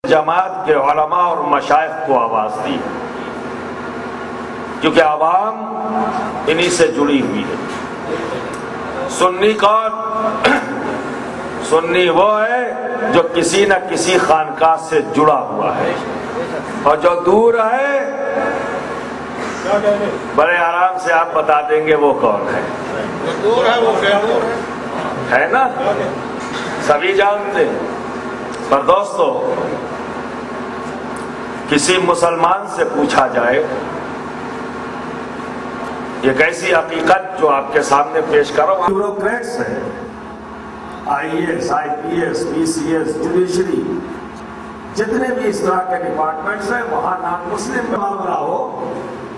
جماعت کے علماء اور مشائخ کو آواز دی، کیونکہ عوام انہی سے جڑی ہوئی ہے۔ سنی کون؟ سنی وہ ہے جو کسی نہ کسی خانقاہ سے جڑا ہوا ہے، اور جو دور ہے بڑے آرام سے آپ بتا دیں گے وہ کون ہے۔ دور ہے وہ ہے نا، سبھی جانتے ہیں۔ پر دوستو، کسی مسلمان سے پوچھا جائے، ایک ایسی حقیقت جو آپ کے سامنے پیش کرو، بیوروکریٹس ہیں، I S, I P S, P C S, judiciary, جتنے بھی اس طرح کے ڈپارٹمنٹس ہیں، وہاں نان مسلم کا معاملہ ہو،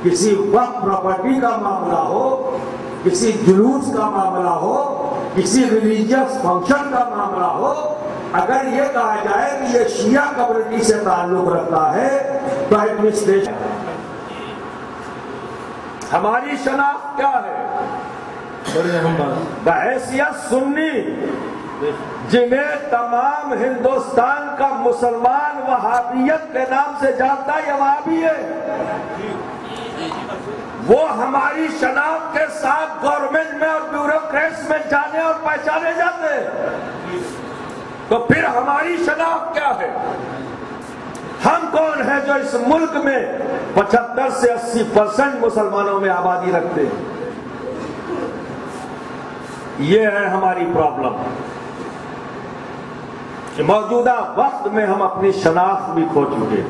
کسی وقف پراپرٹی کا معاملہ ہو، کسی جلوس کا معاملہ ہو، کسی ریلیجیس فنکشن کا معاملہ ہو، اگر یہ کہا جائے کہ یہ شیعہ کمیونٹی سے تعلق رکھتا ہے تو ایڈمنسٹریشن۔ ہماری شناخت کیا ہے؟ بحیثیت سنی، جنہیں تمام ہندوستان کا مسلمان وہابیت کے نام سے جانتا ہے، یہ وہابی ہے، وہ ہماری شناخت کے ساتھ گورنمنٹ میں اور بیوروکریٹس میں جانے اور پہچانے جاتے ہیں۔ تو پھر ہماری شناخت کیا ہے؟ ہم کون ہیں جو اس ملک میں 75 سے 80% مسلمانوں میں آبادی رکھتے ہیں؟ یہ ہے ہماری پرابلم کہ موجودہ وقت میں ہم اپنی شناخت بھی کھو چکے ہیں۔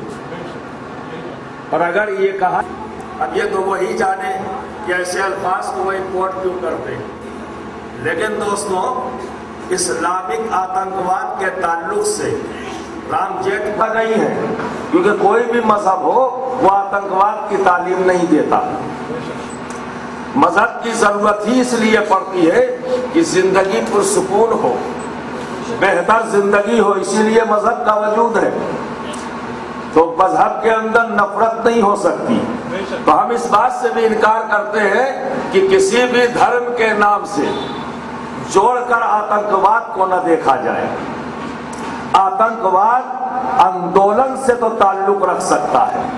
اور اگر یہ کہا، اب یہ تو وہی جانے کہ ایسے الفاظ کو وہ امپورٹ کیوں کرتے ہیں، لیکن دوستوں، اسلامک آتنکواد کے تعلق سے رام جیٹ کا نہیں ہے، کیونکہ کوئی بھی مذہب ہو وہ آتنکواد کی تعلیم نہیں دیتا۔ مذہب کی ضرورت ہی اس لیے پڑتی ہے کہ زندگی پرسکون ہو، بہتر زندگی ہو، اسی لیے مذہب کا وجود ہے۔ تو مذہب کے اندر نفرت نہیں ہو سکتی۔ تو ہم اس بات سے بھی انکار کرتے ہیں کہ کسی بھی دھرم کے نام سے جوڑ کر آتنکواد کو نہ دیکھا جائے۔ آتنکواد آندولن سے تو تعلق رکھ سکتا ہے،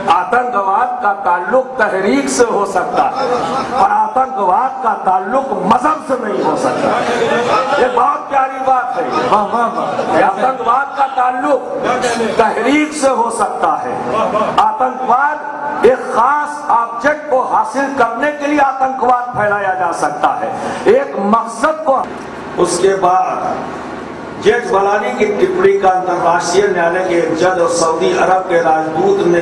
آتنکواد کا تعلق تحریک سے ہو سکتا ہے، اور آتنکواد کا تعلق مذہب سے نہیں ہو سکتا۔ یہ بہت پیاری بات ہے۔ آتنکواد کا تعلق تحریک سے ہو سکتا ہے۔ آتنکواد ایک خاص آبجیکٹ کو حاصل کرنے کے لیے آتنکواد پھیلایا جا سکتا ہے، ایک مقصد کو۔ اس کے بعد جیٹس بلانی کی ٹپڑی کا انترراشٹریہ نیالے کے ایک جج اور سعودی عرب کے راجدوت نے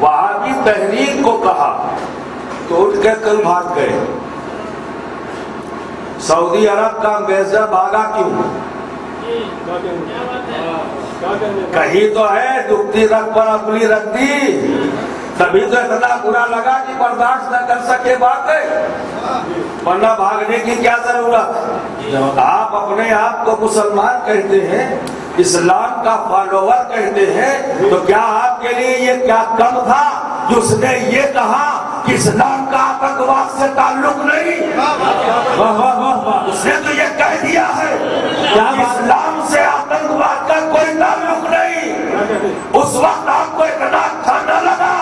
وہابی تحریک کو کہا تو اٹھ کے کل بھاگ گئے۔ سعودی عرب کا انگریزہ بھاگا کیوں؟ کہیں تو ہے دکھتی رکھ پر اپنی رکھ دی، تبھی تو اتنا برا لگا کہ برداشت نہ کر سکے بات ہے، ورنہ بھاگنے کی کیا ضرورت؟ آپ اپنے آپ کو مسلمان کہتے ہیں، اسلام کا فالوور کہتے ہیں، تو کیا آپ کے لیے یہ کیا کم تھا جس نے یہ کہا کہ اسلام کا آتنکواد سے تعلق نہیں؟ اس نے تو یہ کہہ دیا ہے کہ اسلام سے آتنکواد کا کوئی تعلق نہیں۔ اس وقت آپ کو اتنا اچھا نہ لگا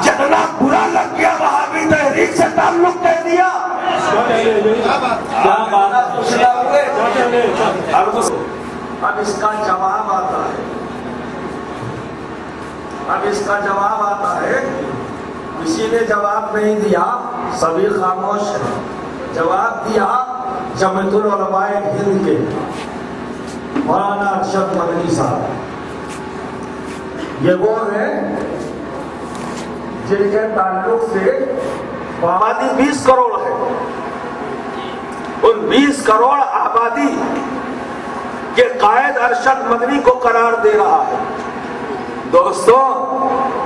جتنا برا لگ گیا وہابی تحریک سے تعلق کہہ دیا۔ اب اس کا جواب آتا ہے، اب اس کا جواب آتا ہے، کسی نے جواب نہیں دیا، سبھی خاموش ہیں۔ جواب دیا جمعیت العلماء ہند کے مولانا ارشد مدنی صاحب۔ یہ وہ ہیں جن کے تعلق سے آبادی 20 کروڑ ہے، ان 20 کروڑ آبادی کے قائد ارشد مدنی کو قرار دے رہا ہے۔ دوستو،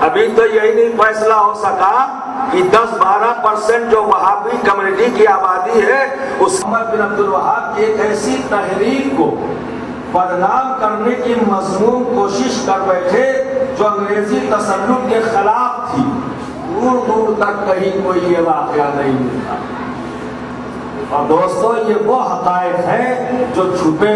ابھی تو یہی نہیں فیصلہ ہو سکا کہ 10-12% جو وہابی کمیونٹی کی آبادی ہے، اس محمد بن عبد الوہاب کی ایک ایسی تحریک کو بدنام کرنے کی مضمون کوشش کر بیٹھے جو انگریزی تسلط کے خلاف تھی۔ دور دور تک کہیں کوئی یہ واقعہ نہیں ملتا۔ اور دوستو، یہ وہ حقائق ہیں جو چھپے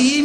3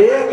1